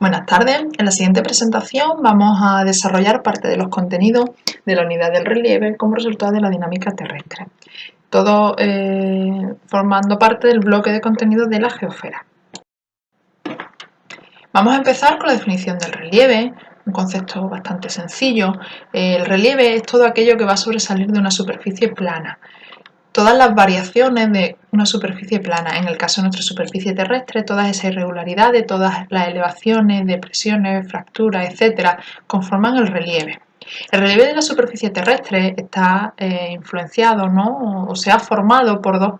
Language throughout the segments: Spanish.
Buenas tardes. En la siguiente presentación vamos a desarrollar parte de los contenidos de la unidad del relieve como resultado de la dinámica terrestre. Todo formando parte del bloque de contenidos de la geosfera. Vamos a empezar con la definición del relieve, un concepto bastante sencillo. El relieve es todo aquello que va a sobresalir de una superficie plana. Todas las variaciones de una superficie plana, en el caso de nuestra superficie terrestre, todas esas irregularidades, todas las elevaciones, depresiones, fracturas, etcétera, conforman el relieve. El relieve de la superficie terrestre está influenciado, ¿no? o se ha formado por dos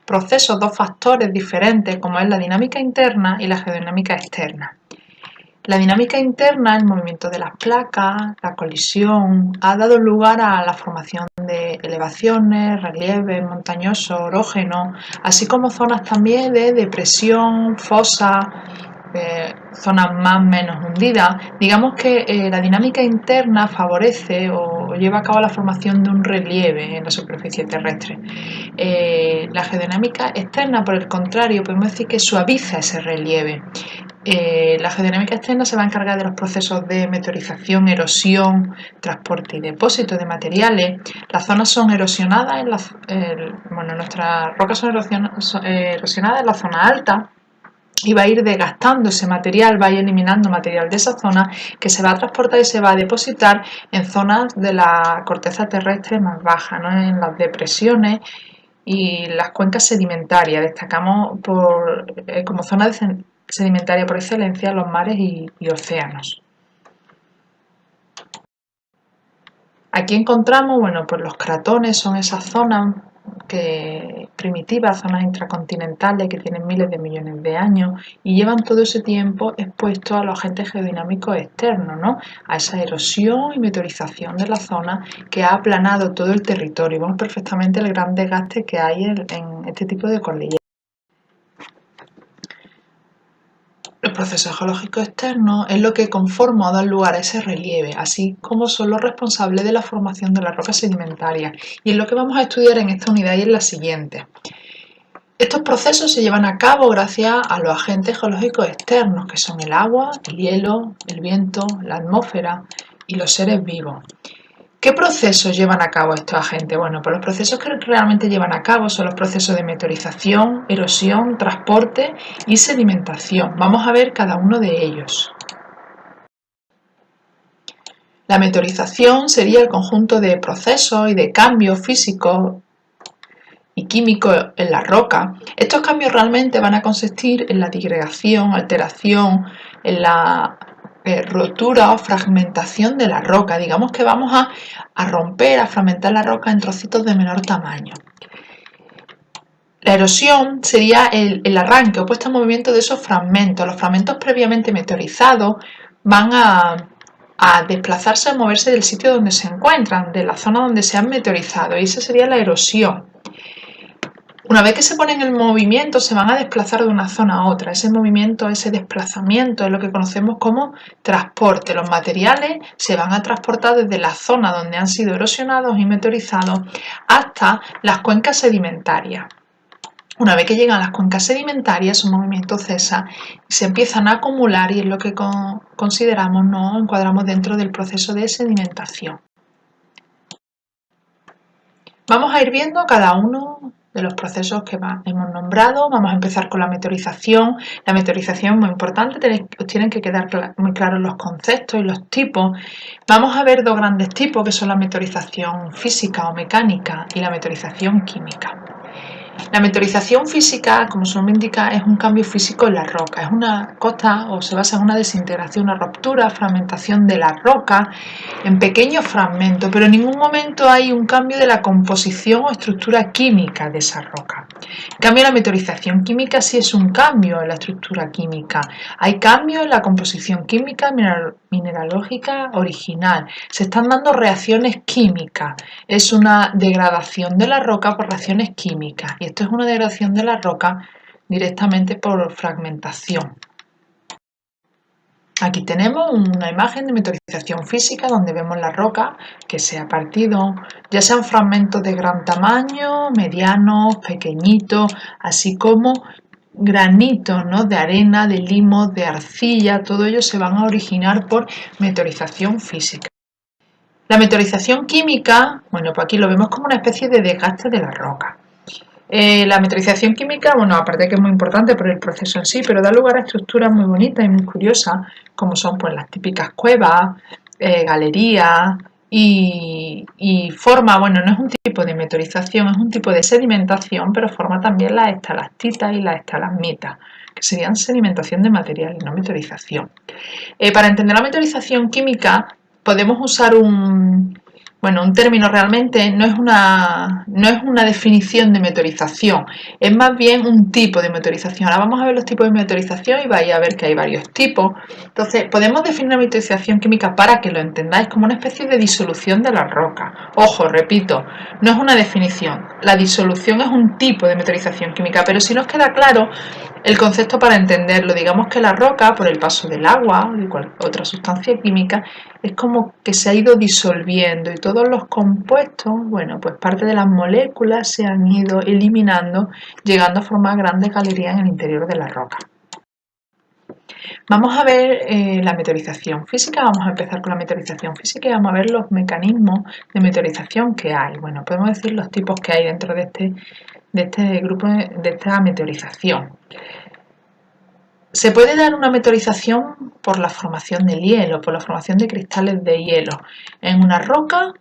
procesos, dos factores diferentes, como es la dinámica interna y la geodinámica externa. La dinámica interna, el movimiento de las placas, la colisión, ha dado lugar a la formación de elevaciones, relieves montañosos, orógenos, así como zonas también de depresión, fosas, zonas más o menos hundidas. Digamos que la dinámica interna favorece o lleva a cabo la formación de un relieve en la superficie terrestre. La geodinámica externa, por el contrario, podemos decir que suaviza ese relieve. La geodinámica externa se va a encargar de los procesos de meteorización, erosión, transporte y depósito de materiales. Las zonas son erosionadas, nuestras rocas son erosionadas en la zona alta y va a ir desgastando ese material, va a ir eliminando material de esa zona que se va a transportar y se va a depositar en zonas de la corteza terrestre más baja, ¿no? En las depresiones y las cuencas sedimentarias. Destacamos como zona sedimentaria por excelencia los mares y océanos. Aquí encontramos, pues los cratones son esas zonas primitivas, zonas intracontinentales que tienen miles de millones de años y llevan todo ese tiempo expuestos a los agentes geodinámicos externos, ¿no? A esa erosión y meteorización de la zona que ha aplanado todo el territorio. Vemos perfectamente el gran desgaste que hay en este tipo de cordilleras. Los procesos geológicos externos es lo que conforma o da lugar a ese relieve, así como son los responsables de la formación de las rocas sedimentarias, y es lo que vamos a estudiar en esta unidad y en la siguiente. Estos procesos se llevan a cabo gracias a los agentes geológicos externos, que son el agua, el hielo, el viento, la atmósfera y los seres vivos. ¿Qué procesos llevan a cabo estos agentes? Pues los procesos que realmente llevan a cabo son los procesos de meteorización, erosión, transporte y sedimentación. Vamos a ver cada uno de ellos. La meteorización sería el conjunto de procesos y de cambios físicos y químicos en la roca. Estos cambios realmente van a consistir en la disgregación, alteración, en la rotura o fragmentación de la roca. Digamos que vamos a romper, a fragmentar la roca en trocitos de menor tamaño. La erosión sería el arranque o puesta en movimiento de esos fragmentos. Los fragmentos previamente meteorizados van a desplazarse, a moverse del sitio donde se encuentran, de la zona donde se han meteorizado, y esa sería la erosión. Una vez que se ponen en movimiento, se van a desplazar de una zona a otra. Ese movimiento, ese desplazamiento es lo que conocemos como transporte. Los materiales se van a transportar desde la zona donde han sido erosionados y meteorizados hasta las cuencas sedimentarias. Una vez que llegan a las cuencas sedimentarias, su movimiento cesa y se empiezan a acumular, y es lo que consideramos, nos encuadramos dentro del proceso de sedimentación. Vamos a ir viendo cada uno de los procesos que hemos nombrado. Vamos a empezar con la meteorización. La meteorización es muy importante, os tienen que quedar muy claros los conceptos y los tipos. Vamos a ver dos grandes tipos, que son la meteorización física o mecánica y la meteorización química. La meteorización física, como su nombre indica, es un cambio físico en la roca. Es una cosa, o se basa en una desintegración, una ruptura, fragmentación de la roca en pequeños fragmentos, pero en ningún momento hay un cambio de la composición o estructura química de esa roca. En cambio, la meteorización química sí es un cambio en la estructura química. Hay cambios en la composición química mineralógica original. Se están dando reacciones químicas. Es una degradación de la roca por reacciones químicas. Y esto es una degradación de la roca directamente por fragmentación. Aquí tenemos una imagen de meteorización física donde vemos la roca que se ha partido, ya sean fragmentos de gran tamaño, medianos, pequeñitos, así como granitos, ¿no?, de arena, de limos, de arcilla, todo ello se van a originar por meteorización física. La meteorización química, bueno, pues aquí lo vemos como una especie de desgaste de la roca. La meteorización química, bueno, aparte de que es muy importante por el proceso en sí, pero da lugar a estructuras muy bonitas y muy curiosas, como son pues las típicas cuevas, galerías y forma, bueno, no es un tipo de meteorización, es un tipo de sedimentación, pero forma también las estalactitas y las estalagmitas, que serían sedimentación de material y no meteorización. Para entender la meteorización química podemos usar un término realmente no es una definición de meteorización, es más bien un tipo de meteorización. Ahora vamos a ver los tipos de meteorización y vais a ver que hay varios tipos. Entonces, podemos definir la meteorización química para que lo entendáis como una especie de disolución de la roca. Ojo, repito, no es una definición. La disolución es un tipo de meteorización química, pero si nos queda claro el concepto para entenderlo, digamos que la roca, por el paso del agua o de otra sustancia química, es como que se ha ido disolviendo y todos los compuestos, bueno, pues parte de las moléculas se han ido eliminando, llegando a formar grandes galerías en el interior de la roca. Vamos a ver la meteorización física, vamos a empezar con la meteorización física y vamos a ver los mecanismos de meteorización que hay. Bueno, podemos decir los tipos que hay dentro de este grupo, de esta meteorización. Se puede dar una meteorización por la formación del hielo, por la formación de cristales de hielo en una roca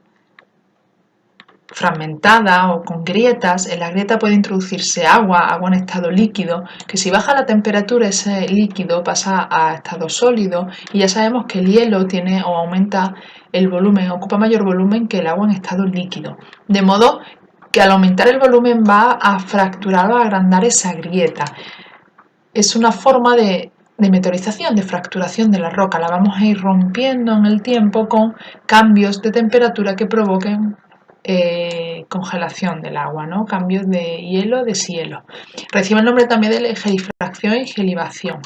fragmentada o con grietas. En la grieta puede introducirse agua en estado líquido, que si baja la temperatura ese líquido pasa a estado sólido y ya sabemos que el hielo tiene o aumenta el volumen, ocupa mayor volumen que el agua en estado líquido, de modo que al aumentar el volumen va a fracturar o a agrandar esa grieta. Es una forma de meteorización, de fracturación de la roca. La vamos a ir rompiendo en el tiempo con cambios de temperatura que provoquen congelación del agua, ¿no? Cambios de hielo, deshielo. Recibe el nombre también de gelifracción y gelivación.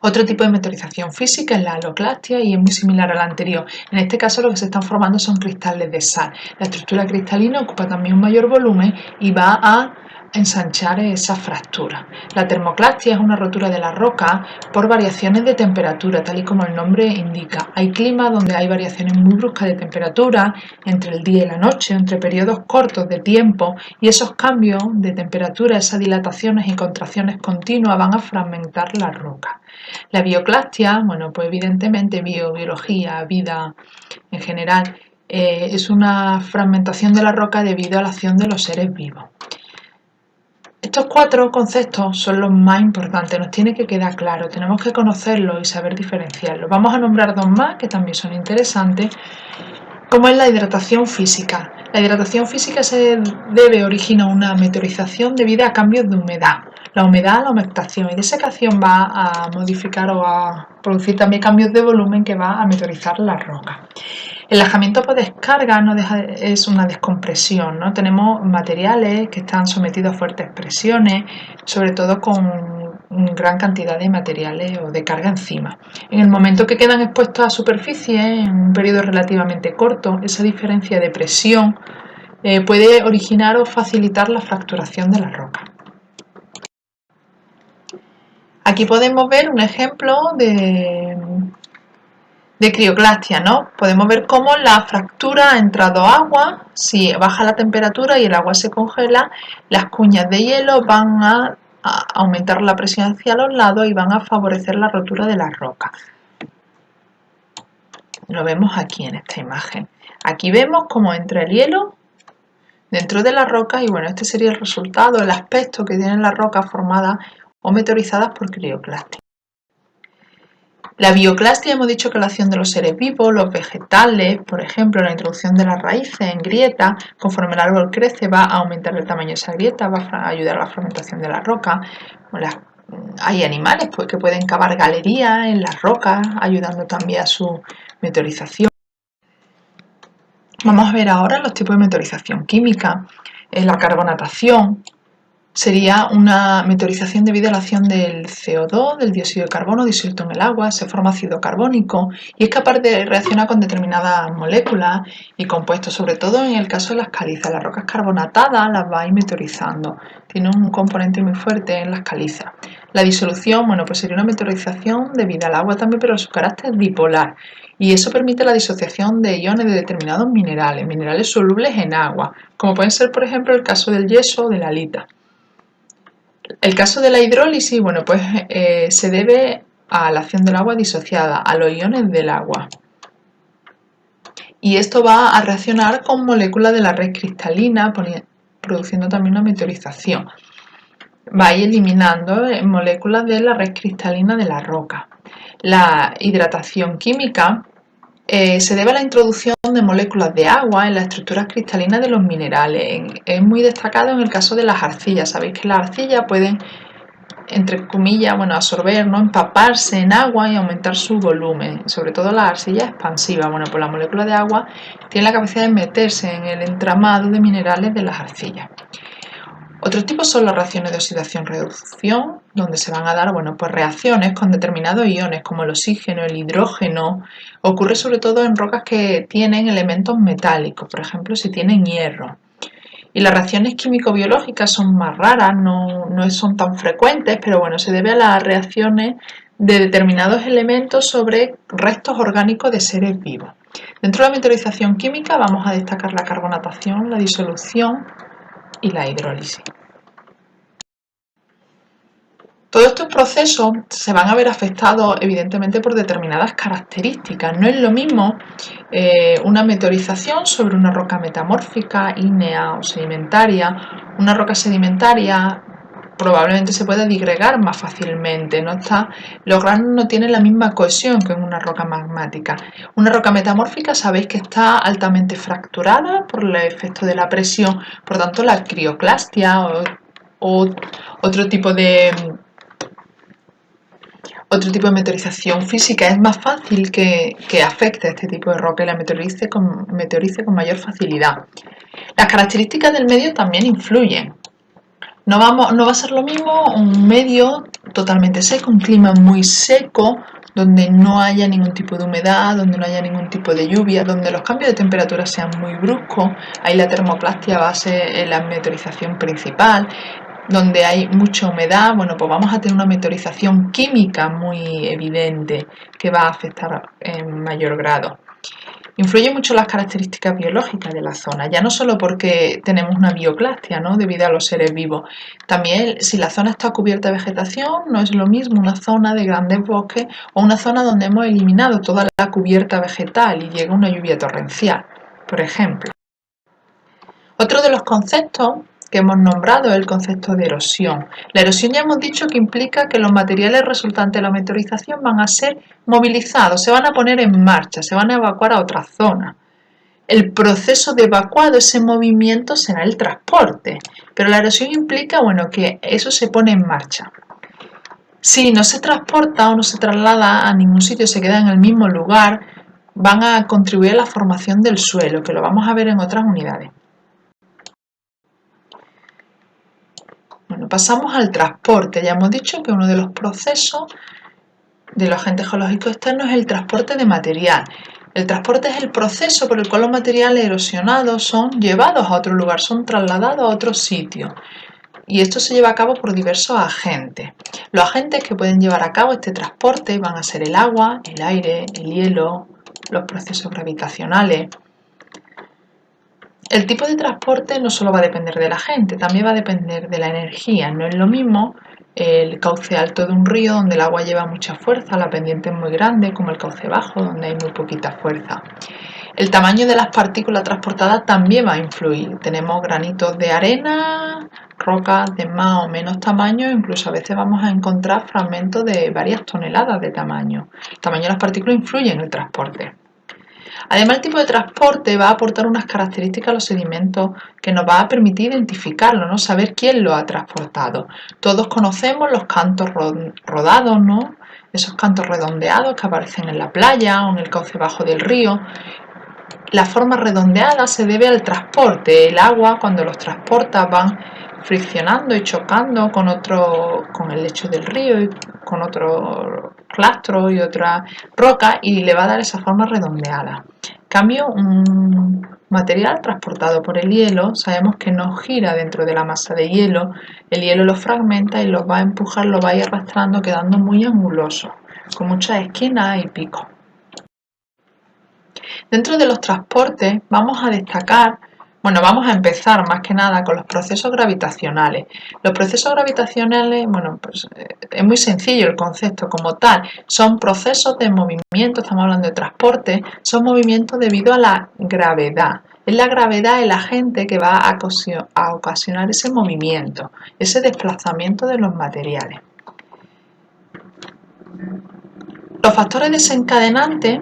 Otro tipo de meteorización física es la haloclastia y es muy similar a la anterior. En este caso lo que se están formando son cristales de sal. La estructura cristalina ocupa también un mayor volumen y va a ensanchar esa fractura. La termoclastia es una rotura de la roca por variaciones de temperatura, tal y como el nombre indica. Hay climas donde hay variaciones muy bruscas de temperatura entre el día y la noche, entre periodos cortos de tiempo, y esos cambios de temperatura, esas dilataciones y contracciones continuas van a fragmentar la roca. La bioclastia, bueno, pues evidentemente biología, vida en general, es una fragmentación de la roca debido a la acción de los seres vivos. Estos 4 conceptos son los más importantes, nos tiene que quedar claro, tenemos que conocerlos y saber diferenciarlos. Vamos a nombrar 2 más que también son interesantes, como es la hidratación física. La hidratación física se debe originar una meteorización debido a cambios de humedad. La humedad, la humectación, y de esa acción va a modificar o a producir también cambios de volumen que va a meteorizar la roca. El ajamiento por descarga es una descompresión, ¿no? Tenemos materiales que están sometidos a fuertes presiones, sobre todo con gran cantidad de materiales o de carga encima. En el momento que quedan expuestos a superficie, en un periodo relativamente corto, esa diferencia de presión puede originar o facilitar la fracturación de la roca. Aquí podemos ver un ejemplo de crioclastia, ¿no? Podemos ver cómo la fractura ha entrado agua, si baja la temperatura y el agua se congela, las cuñas de hielo van a aumentar la presión hacia los lados y van a favorecer la rotura de la roca. Lo vemos aquí en esta imagen. Aquí vemos cómo entra el hielo dentro de la roca y bueno, este sería el resultado, el aspecto que tiene la roca formada o meteorizadas por crioclastia. La bioclastia hemos dicho que la acción de los seres vivos, los vegetales, por ejemplo, la introducción de las raíces en grietas, conforme el árbol crece va a aumentar el tamaño de esa grieta, va a ayudar a la fragmentación de la roca. Hay animales pues, que pueden cavar galerías en las rocas, ayudando también a su meteorización. Vamos a ver ahora los tipos de meteorización química, la carbonatación. Sería una meteorización debido a la acción del CO2, del dióxido de carbono disuelto en el agua, se forma ácido carbónico y es capaz de reaccionar con determinadas moléculas y compuestos, sobre todo en el caso de las calizas. Las rocas carbonatadas las va a ir meteorizando, tiene un componente muy fuerte en las calizas. La disolución, bueno, pues sería una meteorización debida al agua también, pero su carácter dipolar. Y eso permite la disociación de iones de determinados minerales, minerales solubles en agua, como pueden ser, por ejemplo, el caso del yeso o de la halita. El caso de la hidrólisis, bueno, pues se debe a la acción del agua disociada, a los iones del agua. Y esto va a reaccionar con moléculas de la red cristalina, produciendo también una meteorización. Va a ir eliminando moléculas de la red cristalina de la roca. La hidratación química se debe a la introducción de moléculas de agua en las estructuras cristalinas de los minerales. Es muy destacado en el caso de las arcillas. Sabéis que las arcillas pueden, entre comillas, bueno, absorber, ¿no? Empaparse en agua y aumentar su volumen, sobre todo la arcilla expansiva. Bueno, pues la molécula de agua tiene la capacidad de meterse en el entramado de minerales de las arcillas. Otros tipos son las reacciones de oxidación-reducción, donde se van a dar, bueno, pues reacciones con determinados iones como el oxígeno, el hidrógeno. Ocurre sobre todo en rocas que tienen elementos metálicos, por ejemplo, si tienen hierro. Y las reacciones químico-biológicas son más raras, no son tan frecuentes, pero bueno, se debe a las reacciones de determinados elementos sobre restos orgánicos de seres vivos. Dentro de la meteorización química vamos a destacar la carbonatación, la disolución y la hidrólisis. Todos estos procesos se van a ver afectados evidentemente por determinadas características. No es lo mismo una meteorización sobre una roca metamórfica, ígnea o sedimentaria. Una roca sedimentaria probablemente se pueda disgregar más fácilmente, los granos no tienen la misma cohesión que en una roca magmática. Una roca metamórfica sabéis que está altamente fracturada por el efecto de la presión, por tanto la crioclastia o otro tipo de meteorización física es más fácil que afecte a este tipo de roca y la meteorice con mayor facilidad. Las características del medio también influyen. No va a ser lo mismo un medio totalmente seco, un clima muy seco, donde no haya ningún tipo de humedad, donde no haya ningún tipo de lluvia, donde los cambios de temperatura sean muy bruscos. Ahí la termoclastia va a ser la meteorización principal. Donde hay mucha humedad, bueno, pues vamos a tener una meteorización química muy evidente que va a afectar en mayor grado. Influye mucho las características biológicas de la zona, ya no solo porque tenemos una bioclastia, ¿no? Debido a los seres vivos. También si la zona está cubierta de vegetación, no es lo mismo una zona de grandes bosques o una zona donde hemos eliminado toda la cubierta vegetal y llega una lluvia torrencial, por ejemplo. Otro de los conceptos que hemos nombrado es el concepto de erosión. La erosión ya hemos dicho que implica que los materiales resultantes de la meteorización van a ser movilizados, se van a poner en marcha, se van a evacuar a otra zona. El proceso de evacuado, ese movimiento, será el transporte, pero la erosión implica, bueno, que eso se pone en marcha. Si no se transporta o no se traslada a ningún sitio, se queda en el mismo lugar, van a contribuir a la formación del suelo, que lo vamos a ver en otras unidades. Bueno, pasamos al transporte. Ya hemos dicho que uno de los procesos de los agentes geológicos externos es el transporte de material. El transporte es el proceso por el cual los materiales erosionados son llevados a otro lugar, son trasladados a otro sitio. Y esto se lleva a cabo por diversos agentes. Los agentes que pueden llevar a cabo este transporte van a ser el agua, el aire, el hielo, los procesos gravitacionales. El tipo de transporte no solo va a depender de la gente, también va a depender de la energía. No es lo mismo el cauce alto de un río donde el agua lleva mucha fuerza, la pendiente es muy grande, como el cauce bajo donde hay muy poquita fuerza. El tamaño de las partículas transportadas también va a influir. Tenemos granitos de arena, rocas de más o menos tamaño, incluso a veces vamos a encontrar fragmentos de varias toneladas de tamaño. El tamaño de las partículas influye en el transporte. Además, el tipo de transporte va a aportar unas características a los sedimentos que nos va a permitir identificarlo, ¿no? Saber quién lo ha transportado. Todos conocemos los cantos rodados, ¿no? Esos cantos redondeados que aparecen en la playa o en el cauce bajo del río. La forma redondeada se debe al transporte. El agua, cuando los transporta, van friccionando y chocando con el lecho del río y con otro clastro y otra roca y le va a dar esa forma redondeada. En cambio, un material transportado por el hielo, sabemos que no gira dentro de la masa de hielo, el hielo lo fragmenta y lo va a empujar, lo va a ir arrastrando, quedando muy anguloso, con muchas esquinas y picos. Dentro de los transportes vamos a destacar, bueno, vamos a empezar más que nada con los procesos gravitacionales. Los procesos gravitacionales, bueno, pues es muy sencillo el concepto como tal. Son procesos de movimiento, estamos hablando de transporte, son movimientos debido a la gravedad. Es la gravedad el agente que va a ocasionar ese movimiento, ese desplazamiento de los materiales. Los factores desencadenantes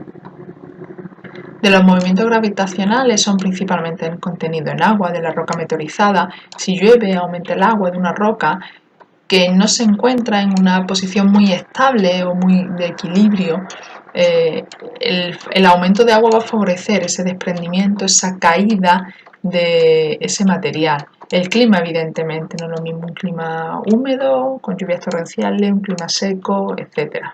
de los movimientos gravitacionales son principalmente el contenido en agua de la roca meteorizada. Si llueve, aumenta el agua de una roca que no se encuentra en una posición muy estable o muy de equilibrio. El aumento de agua va a favorecer ese desprendimiento, esa caída de ese material. El clima, evidentemente, no es lo mismo un clima húmedo, con lluvias torrenciales, un clima seco, etc.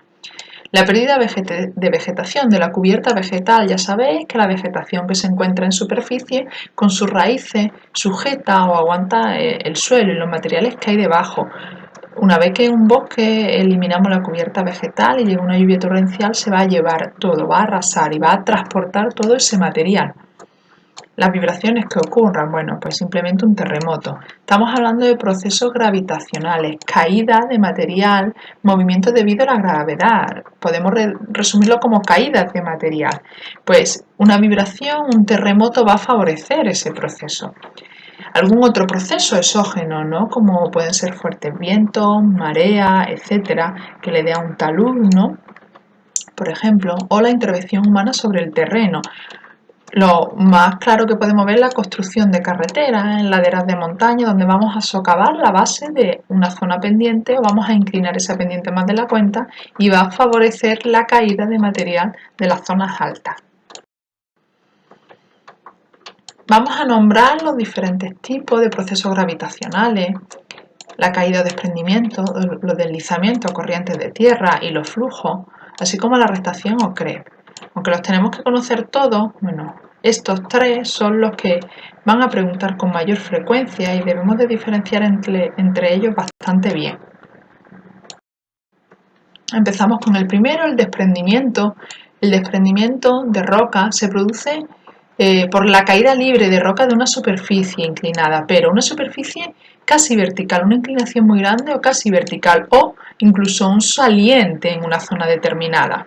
La pérdida de vegetación de la cubierta vegetal, ya sabéis que la vegetación que se encuentra en superficie con sus raíces sujeta o aguanta el suelo y los materiales que hay debajo. Una vez que en un bosque eliminamos la cubierta vegetal y llega una lluvia torrencial, se va a llevar todo, va a arrasar y va a transportar todo ese material. Las vibraciones que ocurran, bueno, pues simplemente un terremoto. Estamos hablando de procesos gravitacionales, caída de material, movimiento debido a la gravedad. Podemos resumirlo como caídas de material. Pues una vibración, un terremoto va a favorecer ese proceso. Algún otro proceso exógeno, ¿no? Como pueden ser fuertes vientos, marea, etcétera, que le dé a un talud, ¿no? Por ejemplo, o la intervención humana sobre el terreno. Lo más claro que podemos ver es la construcción de carreteras en laderas de montaña donde vamos a socavar la base de una zona pendiente o vamos a inclinar esa pendiente más de la cuenta y va a favorecer la caída de material de las zonas altas. Vamos a nombrar los diferentes tipos de procesos gravitacionales, la caída o desprendimiento, los deslizamientos, corrientes de tierra y los flujos, así como la arrastración o creep. Aunque los tenemos que conocer todos, bueno, estos tres son los que van a preguntar con mayor frecuencia y debemos de diferenciar entre ellos bastante bien. Empezamos con el primero, el desprendimiento. El desprendimiento de roca se produce por la caída libre de roca de una superficie inclinada, pero una superficie casi vertical, una inclinación muy grande o casi vertical, o incluso un saliente en una zona determinada.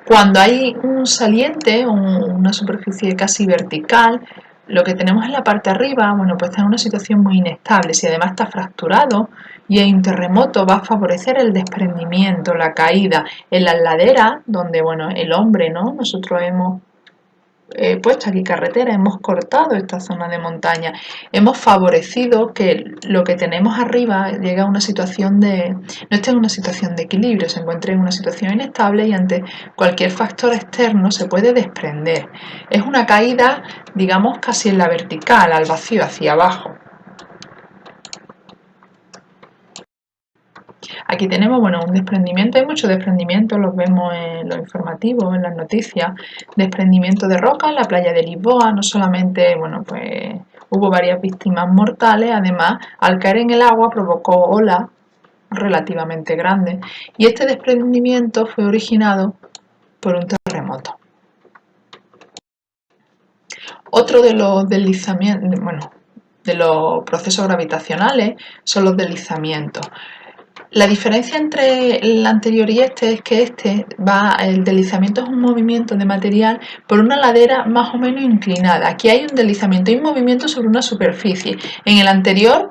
Cuando hay un saliente o una superficie casi vertical, lo que tenemos en la parte arriba, bueno, pues está en una situación muy inestable. Si además está fracturado y hay un terremoto, va a favorecer el desprendimiento, la caída. En las laderas, donde, bueno, el hombre, ¿no? Nosotros hemos puesto aquí carretera, hemos cortado esta zona de montaña, hemos favorecido que lo que tenemos arriba llegue a una situación no esté en una situación de equilibrio, se encuentre en una situación inestable y ante cualquier factor externo se puede desprender. Es una caída, digamos, casi en la vertical, al vacío, hacia abajo. Aquí tenemos, bueno, un desprendimiento, hay muchos desprendimientos, los vemos en los informativos, en las noticias, desprendimiento de roca en la playa de Lisboa, no solamente, bueno, pues hubo varias víctimas mortales, además, al caer en el agua provocó olas relativamente grandes y este desprendimiento fue originado por un terremoto. Otro de los deslizamientos, bueno, de los procesos gravitacionales son los deslizamientos. La diferencia entre el anterior y este es que el deslizamiento es un movimiento de material por una ladera más o menos inclinada. Aquí hay un deslizamiento y un movimiento sobre una superficie. En el anterior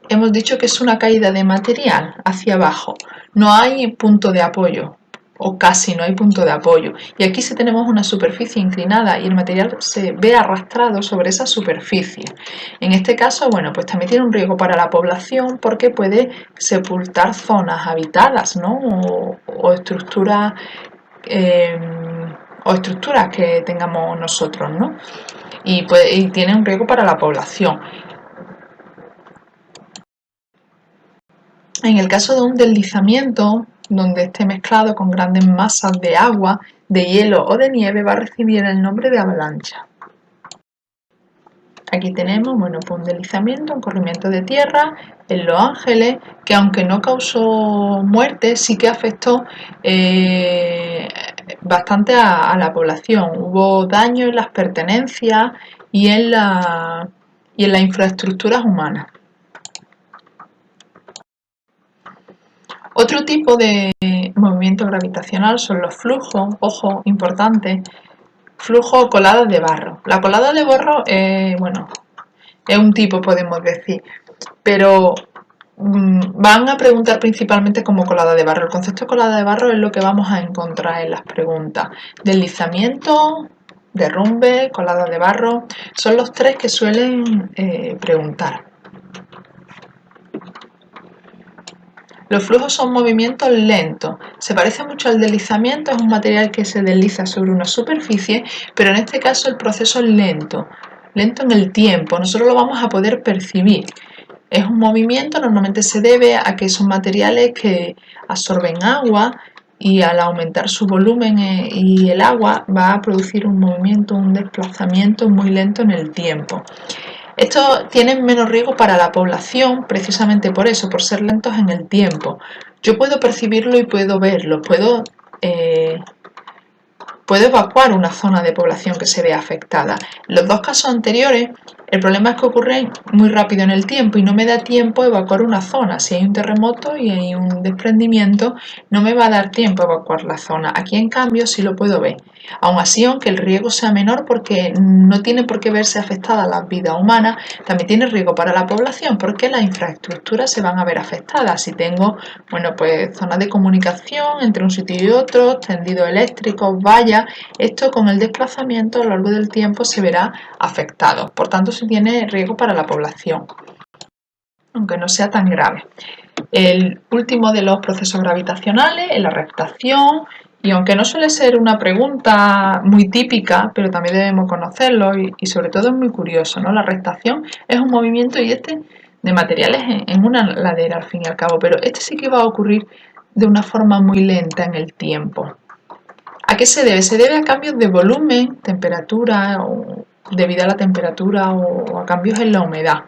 hemos dicho que es una caída de material hacia abajo. No hay punto de apoyo, o casi no hay punto de apoyo. Y aquí sí tenemos una superficie inclinada y el material se ve arrastrado sobre esa superficie. En este caso, bueno, pues también tiene un riesgo para la población porque puede sepultar zonas habitadas, ¿no? O estructuras que tengamos nosotros, ¿no? Y tiene un riesgo para la población. En el caso de un deslizamiento, donde esté mezclado con grandes masas de agua, de hielo o de nieve, va a recibir el nombre de avalancha. Aquí tenemos, bueno, pues un deslizamiento, un corrimiento de tierra en Los Ángeles, que aunque no causó muerte, sí que afectó bastante a la población. Hubo daño en las pertenencias y en las infraestructuras humanas. Otro tipo de movimiento gravitacional son los flujos, ojo, importante, flujo o coladas de barro. La colada de barro, bueno, es un tipo, podemos decir, pero van a preguntar principalmente como colada de barro. El concepto de colada de barro es lo que vamos a encontrar en las preguntas. Deslizamiento, derrumbe, colada de barro, son los tres que suelen preguntar. Los flujos son movimientos lentos. Se parece mucho al deslizamiento, es un material que se desliza sobre una superficie, pero en este caso el proceso es lento, lento en el tiempo. Nosotros lo vamos a poder percibir. Es un movimiento, normalmente se debe a que son materiales que absorben agua y al aumentar su volumen y el agua va a producir un movimiento, un desplazamiento muy lento en el tiempo. Estos tienen menos riesgo para la población precisamente por eso, por ser lentos en el tiempo. Yo puedo percibirlo y puedo verlo, puedo evacuar una zona de población que se vea afectada. En los dos casos anteriores, el problema es que ocurren muy rápido en el tiempo y no me da tiempo a evacuar una zona. Si hay un terremoto y hay un desprendimiento, no me va a dar tiempo a evacuar la zona. Aquí, en cambio, sí lo puedo ver. Aún así, aunque el riesgo sea menor porque no tiene por qué verse afectada la vida humana, también tiene riesgo para la población porque las infraestructuras se van a ver afectadas. Si tengo, bueno, pues zonas de comunicación entre un sitio y otro, tendidos eléctricos, vallas, esto con el desplazamiento a lo largo del tiempo se verá afectado. Por tanto, sí tiene riesgo para la población, aunque no sea tan grave. El último de los procesos gravitacionales es la refractación, y aunque no suele ser una pregunta muy típica, pero también debemos conocerlo y sobre todo es muy curioso, ¿no? La refractación es un movimiento y de materiales en una ladera al fin y al cabo, pero este sí que va a ocurrir de una forma muy lenta en el tiempo. ¿A qué se debe? Se debe a cambios de volumen, temperatura, o debido a la temperatura o a cambios en la humedad.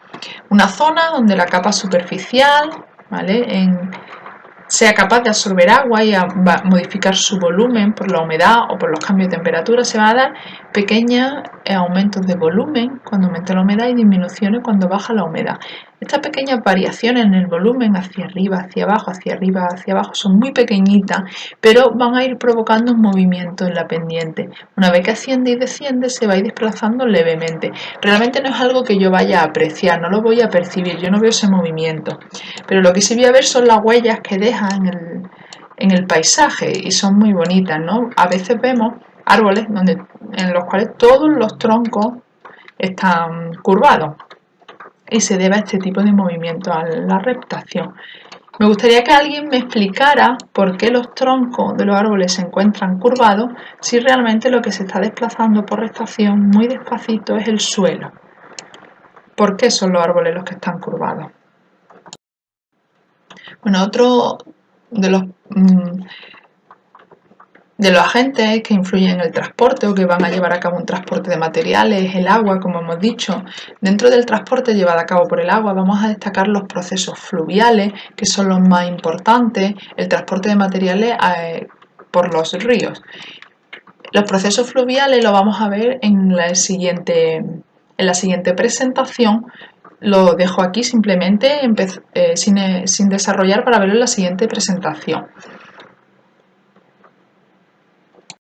Una zona donde la capa superficial, ¿vale?, sea capaz de absorber agua y a modificar su volumen por la humedad o por los cambios de temperatura, se van a dar pequeños aumentos de volumen cuando aumenta la humedad y disminuciones cuando baja la humedad. Estas pequeñas variaciones en el volumen hacia arriba, hacia abajo, son muy pequeñitas, pero van a ir provocando un movimiento en la pendiente. Una vez que asciende y desciende, se va a ir desplazando levemente. Realmente no es algo que yo vaya a apreciar, no lo voy a percibir, yo no veo ese movimiento. Pero lo que sí voy a ver son las huellas que deja en el paisaje y son muy bonitas, ¿no? A veces vemos árboles en los cuales todos los troncos están curvados y se debe a este tipo de movimiento, a la refractación. Me gustaría que alguien me explicara por qué los troncos de los árboles se encuentran curvados si realmente lo que se está desplazando por refractación muy despacito es el suelo. ¿Por qué son los árboles los que están curvados? Bueno, otro de los agentes que influyen en el transporte o que van a llevar a cabo un transporte de materiales es el agua, como hemos dicho. Dentro del transporte llevado a cabo por el agua vamos a destacar los procesos fluviales, que son los más importantes, el transporte de materiales por los ríos. Los procesos fluviales lo vamos a ver en la siguiente presentación. Lo dejo aquí simplemente sin desarrollar para verlo en la siguiente presentación.